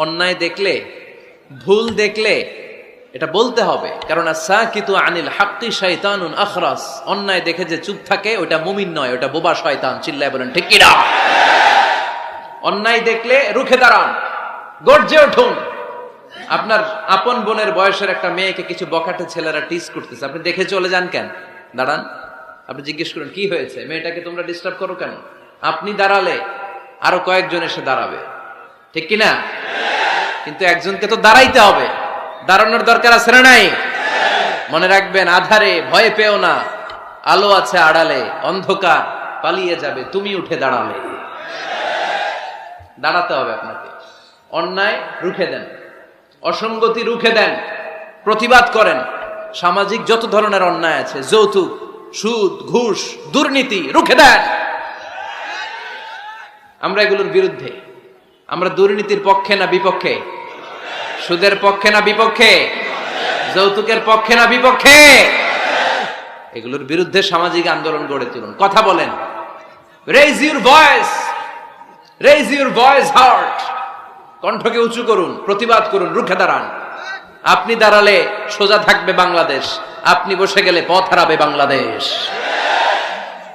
অন্যায় দেখলে, ভুল দেখলে এটা বলতে হবে, কারণ সাকিতু আনিল হাক্কি শাইতানুন আখরাস। অন্যায় দেখে যে চুপ থাকে ওটা মুমিন নয়, ওটা বোবা শয়তান। চিল্লায় বলেন ঠিক কি না? অন্যায় দেখলে রুখে দাঁড়ান, গর্জে উঠুন। আপনার আপন বোনের বয়সের একটা মেয়েকে কিছু বখাটে ছেলেরা টিজ করতেছে, আপনি দেখে চলে যান কেন? দাঁড়ান, আপনি জিজ্ঞেস করেন কি হয়েছে, মেয়েটাকে তোমরা ডিস্টার্ব করো কেন? আপনি দাঁড়ালে আরো কয়েকজন এসে দাঁড়াবে, ঠিক কিনা? কিন্তু একজনকে তো দাঁড়াইতে হবে, দাঁড়ানোর দরকার আছে না নাই? মনে রাখবেন, আধারে ভয় পেও না, আলো আছে আড়ালে, অন্ধকার পালিয়ে যাবে তুমি উঠে দাঁড়ালে। দাঁড়াতে হবে আপনাকে। অন্যায় রুখে দেন, অসঙ্গতি রুখে দেন, প্রতিবাদ করেন। সামাজিক যত ধরনের অন্যায় আছে, যৌতুক, সুদ, ঘুষ, দুর্নীতি, রুখে দেন। আমরা এগুলোর বিরুদ্ধে। আমরা দুর্নীতির পক্ষে না বিপক্ষে? সুদের পক্ষে না বিপক্ষে? যৌতুকের পক্ষে না বিপক্ষে? এগুলোর বিরুদ্ধে সামাজিক আন্দোলন গড়ে তুলুন। কথা বলেন, raise your voice, raise your voice heart. কণ্ঠকে উঁচু করুন, প্রতিবাদ করুন, রুখে দাঁড়ান। আপনি দাঁড়ালে সোজা থাকবে বাংলাদেশ, আপনি বসে গেলে পথ হারাবে বাংলাদেশ।